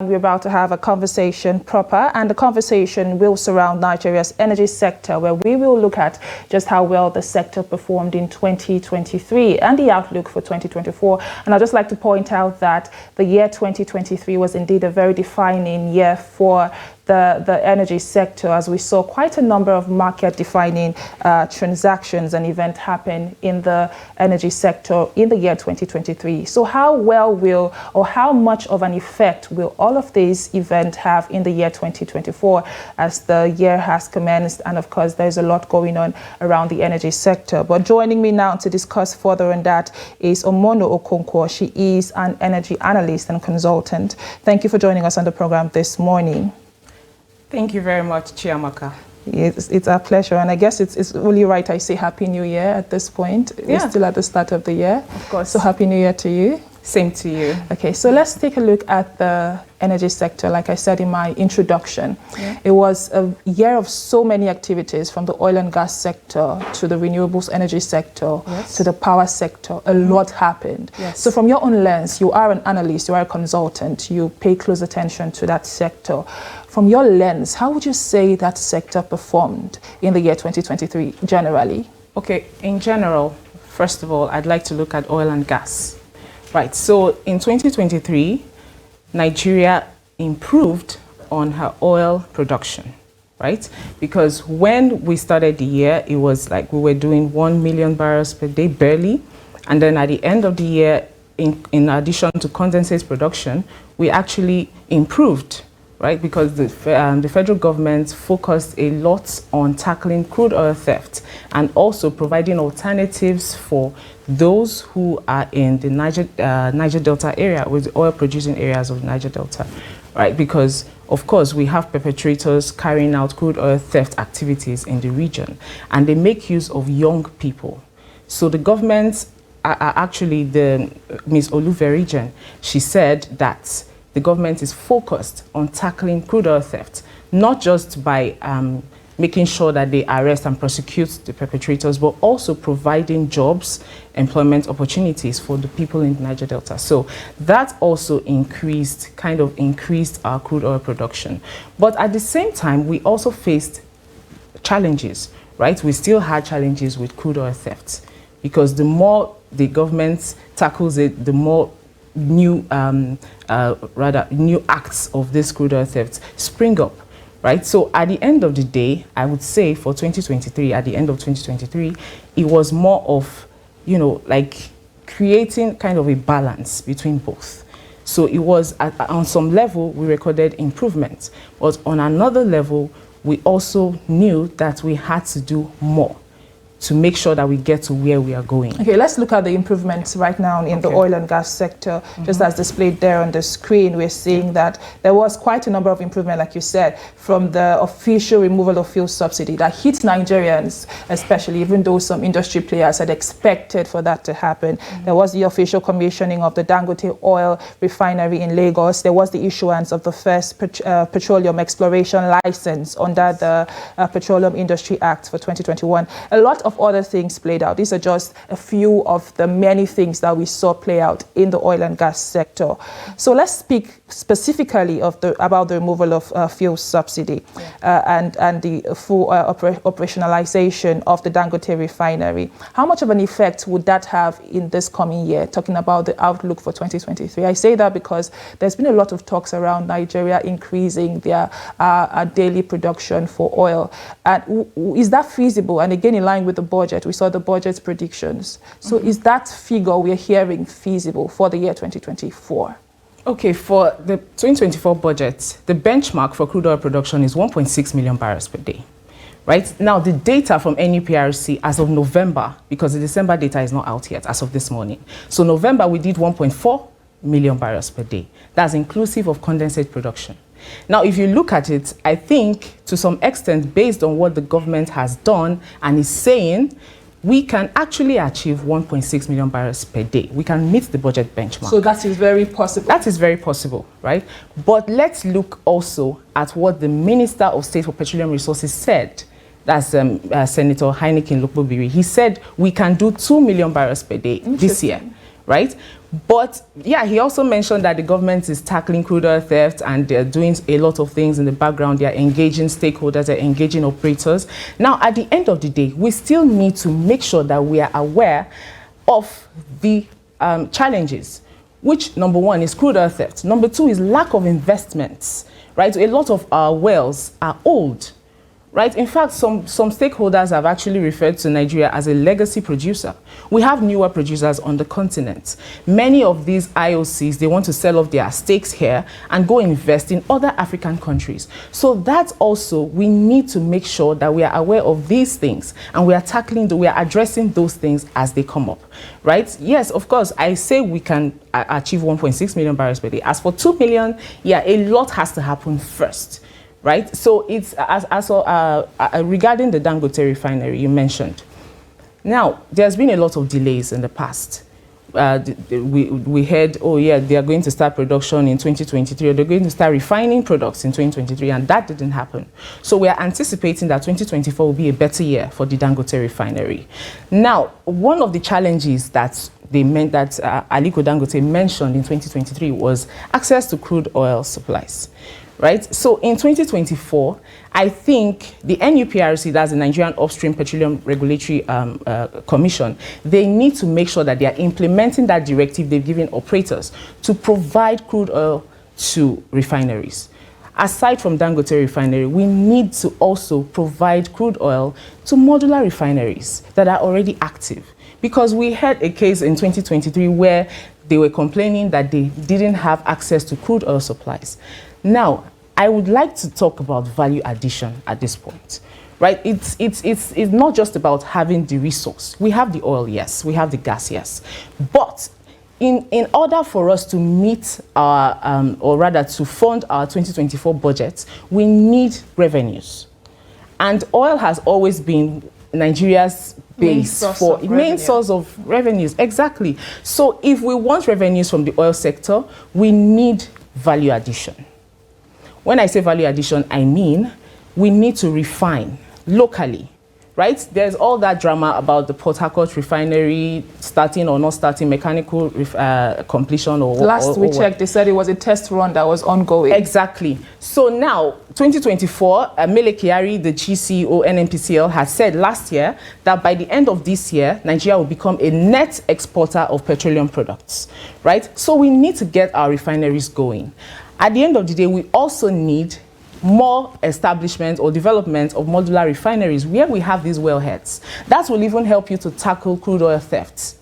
We're about to have a conversation proper, and the conversation will surround Nigeria's energy sector, where we will look at just how well the sector performed in 2023 and the outlook for 2024. And I'd just like to point out that the year 2023 was indeed a very defining year for the energy sector, as we saw quite a number of market-defining transactions and events happen in the energy sector in the year 2023. So how well will, or how much of an effect will all of these events have in the year 2024 as the year has commenced? And of course, there's a lot going on around the energy sector. But joining me now to discuss further on that is Omono Okonkwo. She is an energy analyst and consultant. Thank you for joining us on the program this morning. Thank you very much, Chiamaka. It's our pleasure, and I guess it's really right I say Happy New Year at this point. We're still at the start of the year. Of course. So Happy New Year to you. Same to you. Okay, so let's take a look at the energy sector. Like I said in my introduction, it was a year of so many activities, from the oil and gas sector to the renewables energy sector to the power sector. A lot happened. So from your own lens, you are an analyst, you are a consultant, you pay close attention to that sector. From your lens, how would you say that sector performed in the year 2023 generally? Okay, in general, first of all, I'd like to look at oil and gas. Right, so in 2023, Nigeria improved on her oil production, right? Because when we started the year, it was like we were doing 1 million barrels per day, barely. And then at the end of the year, in addition to condensate production, we actually improved, right? Because the federal government focused a lot on tackling crude oil theft and also providing alternatives for those who are in the Niger Delta area, with the oil producing areas of the Niger Delta, right? Because of course we have perpetrators carrying out crude oil theft activities in the region, and they make use of young people. So the government, actually Ms. Oluverijan, she said that the government is focused on tackling crude oil theft, not just by making sure that they arrest and prosecute the perpetrators, but also providing jobs, employment opportunities for the people in the Niger Delta. So that also increased our crude oil production. But at the same time, we also faced challenges, right? We still had challenges with crude oil theft, because the more the government tackles it, the more new acts of this crude oil theft spring up, right? So at the end of the day, I would say for 2023, at the end of 2023, it was more of, like creating kind of a balance between both. So it was on some level we recorded improvements, but on another level we also knew that we had to do more to make sure that we get to where we are going. Okay, let's look at the improvements right now in the oil and gas sector. Just as displayed there on the screen, we're seeing that there was quite a number of improvements, like you said, from the official removal of fuel subsidy that hit Nigerians, especially, even though some industry players had expected for that to happen. There was the official commissioning of the Dangote oil refinery in Lagos. There was the issuance of the first petroleum exploration license under the Petroleum Industry Act for 2021. A lot of other things played out. These are just a few of the many things that we saw play out in the oil and gas sector. So let's speak specifically about the removal of fuel subsidy and the full operationalization of the Dangote refinery. How much of an effect would that have in this coming year, talking about the outlook for 2023? I say that because there's been a lot of talks around Nigeria increasing their daily production for oil. And is that feasible? And again, in line with the budget, we saw the budget's predictions. So is that figure we're hearing feasible for the year 2024? Okay, for the 2024 budget, the benchmark for crude oil production is 1.6 million barrels per day. Right? Now, the data from NUPRC as of November, because the December data is not out yet, as of this morning. So November, we did 1.4 million barrels per day. That's inclusive of condensate production. Now, if you look at it, I think to some extent, based on what the government has done and is saying, we can actually achieve 1.6 million barrels per day. We can meet the budget benchmark. So that is very possible. That is very possible, right? But let's look also at what the Minister of State for Petroleum Resources said. That's Senator Heineken Lokbobiri. He said we can do 2 million barrels per day this year. right? But yeah, he also mentioned that the government is tackling crude oil theft and they're doing a lot of things in the background. They're engaging stakeholders, they're engaging operators. Now, at the end of the day, we still need to make sure that we are aware of the challenges, which number one is crude oil theft. Number two is lack of investments, right? A lot of our wells are old. Right? In fact, some stakeholders have actually referred to Nigeria as a legacy producer. We have newer producers on the continent. Many of these IOCs, they want to sell off their stakes here and go invest in other African countries. So that's also, we need to make sure that we are aware of these things and we are addressing those things as they come up. Right? Yes, of course, I say we can achieve 1.6 million barrels per day. As for 2 million, yeah, a lot has to happen first. Right, so it's regarding the Dangote refinery you mentioned. Now, there's been a lot of delays in the past. We heard, oh yeah, they are going to start production in 2023, or they're going to start refining products in 2023, and that didn't happen. So we are anticipating that 2024 will be a better year for the Dangote refinery. Now, one of the challenges that Aliko Dangote mentioned in 2023 was access to crude oil supplies. Right? So in 2024, I think the NUPRC, that's the Nigerian Upstream Petroleum Regulatory Commission, they need to make sure that they are implementing that directive they've given operators to provide crude oil to refineries. Aside from Dangote refinery, we need to also provide crude oil to modular refineries that are already active. Because we had a case in 2023 where they were complaining that they didn't have access to crude oil supplies. Now, I would like to talk about value addition at this point, right? It's not just about having the resource. We have the oil, yes. We have the gas, yes. But in order for us to meet our, or rather to fund our 2024 budget, we need revenues. And oil has always been Nigeria's base for main source of revenues. Exactly. So if we want revenues from the oil sector, we need value addition. When I say value addition, I mean we need to refine locally, right? There's all that drama about the Port Harcourt refinery starting or not starting, mechanical completion or last we checked, they said it was a test run that was ongoing. Exactly. So now, 2024, Mele Kyari, the GCEO NNPCL, has said last year that by the end of this year, Nigeria will become a net exporter of petroleum products, right? So we need to get our refineries going. At the end of the day, we also need more establishment or development of modular refineries where we have these wellheads. That will even help you to tackle crude oil theft,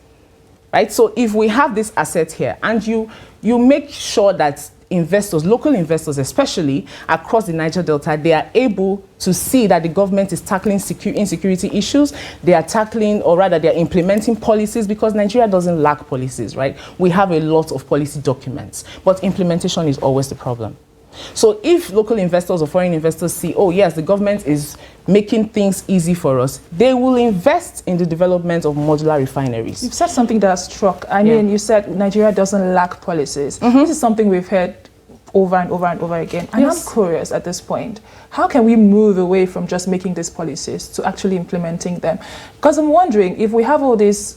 right? So if we have this asset here and you make sure that investors, local investors especially across the Niger Delta, they are able to see that the government is tackling insecurity issues, they are tackling, or rather they are implementing policies, because Nigeria doesn't lack policies, right? We have a lot of policy documents, but implementation is always the problem. So if local investors or foreign investors see, oh yes, the government is making things easy for us, they will invest in the development of modular refineries. You've said something that struck. I mean, you said Nigeria doesn't lack policies. This is something we've heard over and over and over again. And I'm curious at this point, how can we move away from just making these policies to actually implementing them? Because I'm wondering, if we have all these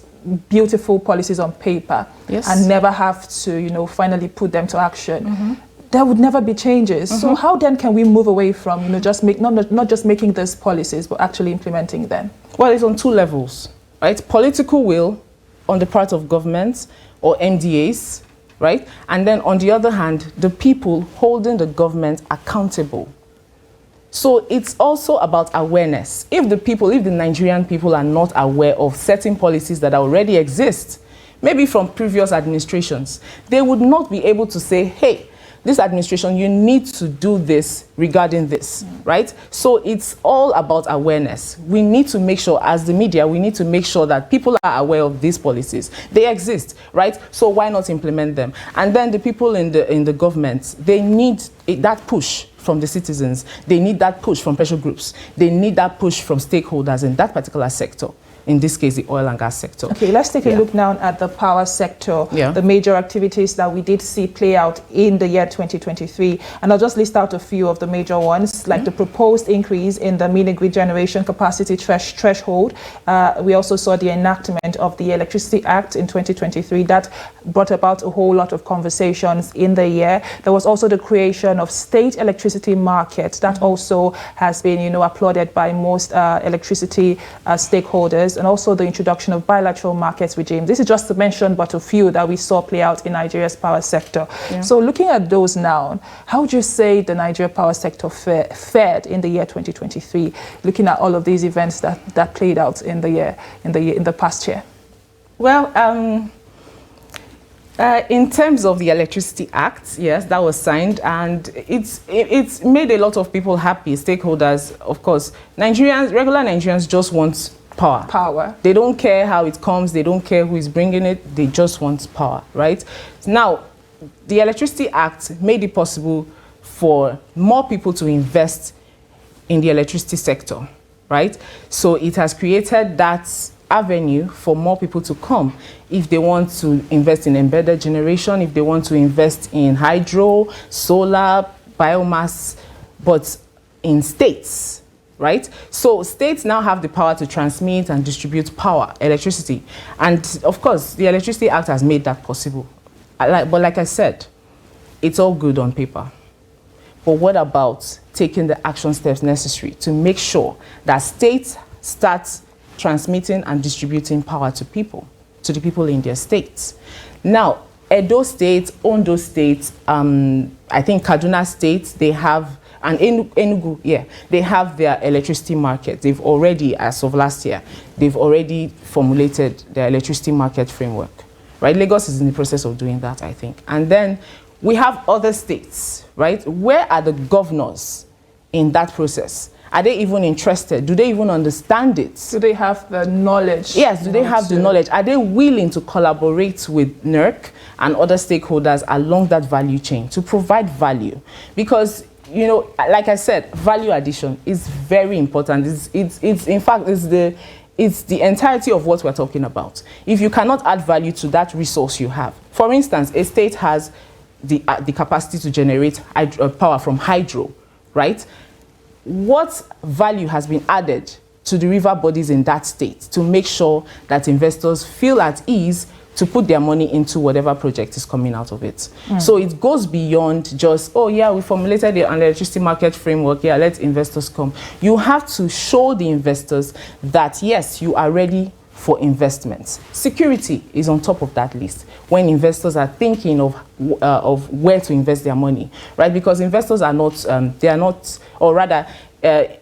beautiful policies on paper and never have to, finally put them to action, there would never be changes. So how then can we move away from, not just making these policies, but actually implementing them? Well, it's on two levels, right? Political will on the part of governments or MDAs, right? And then on the other hand, the people holding the government accountable. So it's also about awareness. If the Nigerian people are not aware of certain policies that already exist, maybe from previous administrations, they would not be able to say, hey, this administration, you need to do this regarding this, right? So it's all about awareness. We need to make sure, as the media, we need to make sure that people are aware of these policies. They exist, right? So why not implement them? And then the people in the government, they need that push from the citizens. They need that push from pressure groups. They need that push from stakeholders in that particular sector. in this case, the oil and gas sector. Okay, let's take a look now at the power sector, Yeah. the major activities that we did see play out in the year 2023. And I'll just list out a few of the major ones, like the proposed increase in the mini-grid generation capacity threshold. We also saw the enactment of the Electricity Act in 2023 that brought about a whole lot of conversations in the year. There was also the creation of state electricity market that also has been, applauded by most electricity stakeholders, and also the introduction of bilateral markets regime. This is just to mention but a few that we saw play out in Nigeria's power sector. Yeah. So looking at those now, how would you say the Nigeria power sector fared in the year 2023, looking at all of these events that played out in the past year? Well, in terms of the Electricity Act, yes, that was signed, and it's made a lot of people happy, stakeholders, of course. Regular Nigerians just want power. They don't care how it comes, they don't care who is bringing it, they just want power, right? Now, the Electricity Act made it possible for more people to invest in the electricity sector, right? So it has created that avenue for more people to come if they want to invest in embedded generation, if they want to invest in hydro, solar, biomass, but in states, right? So states now have the power to transmit and distribute power, electricity. And of course, the Electricity Act has made that possible. But like I said, it's all good on paper. But what about taking the action steps necessary to make sure that states start transmitting and distributing power to the people in their states? Now, Edo State, Ondo State, I think Kaduna State, they have, and Enugu, yeah, they have their electricity market. They've already, as of last year, they've already formulated their electricity market framework, right? Lagos is in the process of doing that, I think. And then we have other states, right? Where are the governors in that process? Are they even interested? Do they even understand it? Do they have the knowledge? Yes, do they have the knowledge? Are they willing to collaborate with NERC and other stakeholders along that value chain to provide value? Because, like I said, value addition is very important. In fact, it's the entirety of what we're talking about. If you cannot add value to that resource you have, for instance, a state has the capacity to generate power from hydro, right? What value has been added to the river bodies in that state to make sure that investors feel at ease to put their money into whatever project is coming out of it? So it goes beyond just, oh yeah, we formulated an electricity market framework, yeah, let investors come. You have to show the investors that yes, you are ready for investments. Security is on top of that list when investors are thinking of where to invest their money, right? Because investors are not,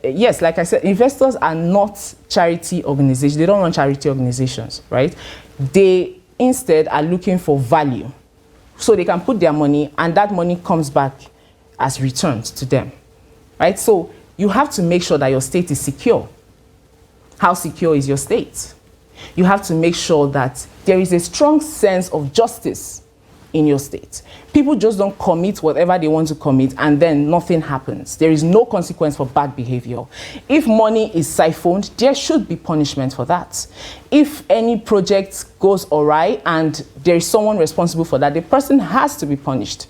yes, like I said, investors are not charity organizations. They don't run charity organizations, right? They instead are looking for value. So they can put their money and that money comes back as returns to them, right? So you have to make sure that your state is secure. How secure is your state? You have to make sure that there is a strong sense of justice in your state. People just don't commit whatever they want to commit and then nothing happens. There is no consequence for bad behavior. If money is siphoned, there should be punishment for that. If any project goes awry and there is someone responsible for that, the person has to be punished.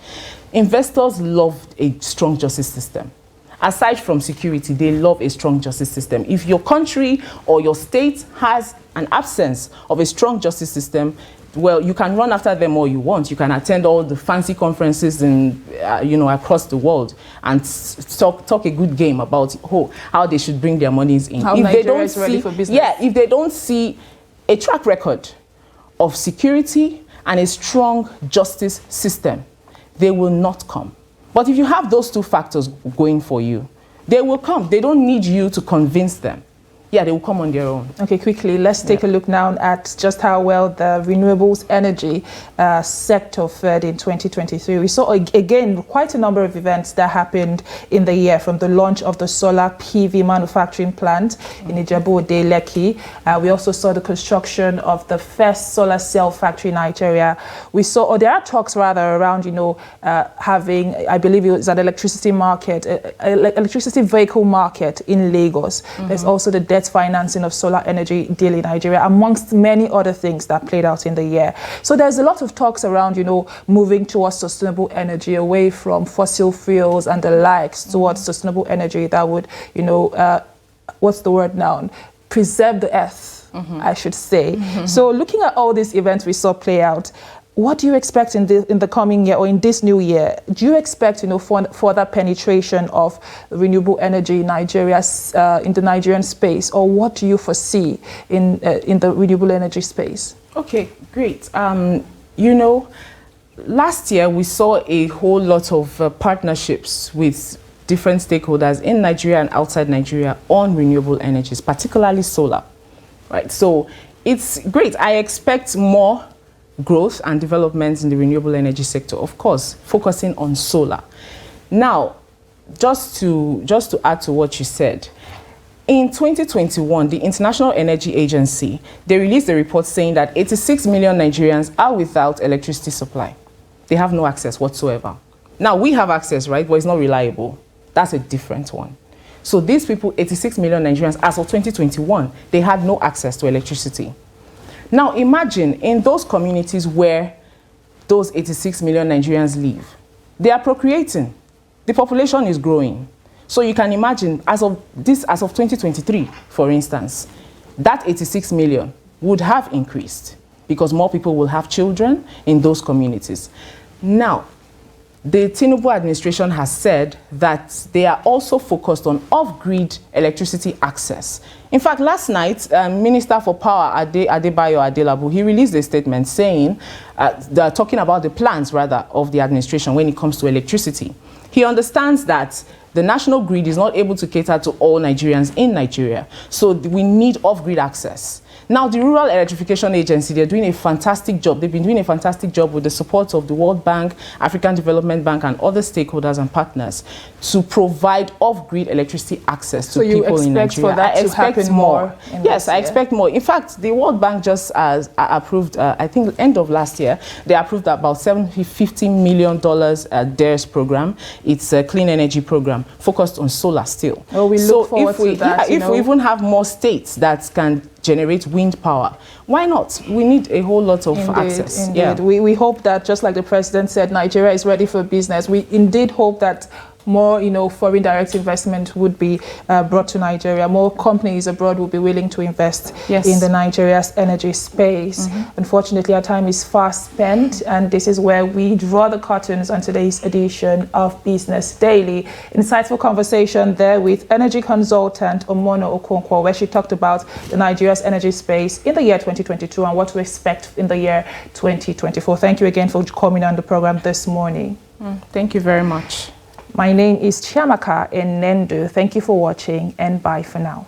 Investors love a strong justice system. Aside from security, they love a strong justice system. If your country or your state has an absence of a strong justice system, well, you can run after them all you want. You can attend all the fancy conferences in, across the world and talk a good game about how they should bring their monies in. How Nigeria is ready for business. Yeah, if they don't see a track record of security and a strong justice system, they will not come. But if you have those two factors going for you, they will come. They don't need you to convince them. Yeah, they will come on their own. Okay, quickly, let's take a look now at just how well the renewables energy sector fared in 2023. We saw, again, quite a number of events that happened in the year, from the launch of the solar PV manufacturing plant in Ijebu-Ode, Lekki. We also saw the construction of the first solar cell factory in Nigeria. We saw, or there are talks rather around, having, I believe it was an electricity market, electricity vehicle market in Lagos. There's also the debt financing of solar energy deal in Nigeria, amongst many other things that played out in the year. So there's a lot of talks around, moving towards sustainable energy, away from fossil fuels and the likes, towards sustainable energy that would, what's the word now? Preserve the earth, I should say. So looking at all these events we saw play out, what do you expect in the coming year or in this new year? Do you expect, further penetration of renewable energy in Nigeria, in the Nigerian space, or what do you foresee in the renewable energy space? Okay, great. Last year we saw a whole lot of partnerships with different stakeholders in Nigeria and outside Nigeria on renewable energies, particularly solar. Right, so it's great. I expect more growth and developments in the renewable energy sector, of course, focusing on solar. Now, just to add to what you said, in 2021, the International Energy Agency, they released a report saying that 86 million Nigerians are without electricity supply. They have no access whatsoever. Now, we have access, right, but it's not reliable. That's a different one. So these people, 86 million Nigerians, as of 2021, they had no access to electricity. Now imagine in those communities where those 86 million Nigerians live, they are procreating. The population is growing. So you can imagine as of 2023, for instance, that 86 million would have increased because more people will have children in those communities. Now, the Tinubu administration has said that they are also focused on off-grid electricity access. In fact, last night, Minister for Power, Adebayo Adelabu, he released a statement saying, talking about the plans, rather, of the administration when it comes to electricity. He understands that the national grid is not able to cater to all Nigerians in Nigeria, so we need off-grid access. Now, the Rural Electrification Agency, they're doing a fantastic job. They've been doing a fantastic job with the support of the World Bank, African Development Bank, and other stakeholders and partners to provide off-grid electricity access to people in Nigeria. For that to happen more? Yes, I expect more. In fact, the World Bank just approved, I think, end of last year, they approved about $750 million DARES program. It's a clean energy program focused on solar still. Well, we look forward to that. If we even have more states that can generate wind power, why not? We need a whole lot of access. Indeed. Yeah. We hope that, just like the president said, Nigeria is ready for business. We indeed hope that more, foreign direct investment would be brought to Nigeria. More companies abroad will be willing to invest in the Nigeria's energy space. Unfortunately, our time is fast spent, and this is where we draw the curtains on today's edition of Business Daily. Insightful conversation there with energy consultant Omono Okonkwo, where she talked about the Nigeria's energy space in the year 2022 and what to expect in the year 2024. Thank you again for coming on the program this morning. Thank you very much. My name is Chiamaka Enendu. Thank you for watching, and bye for now.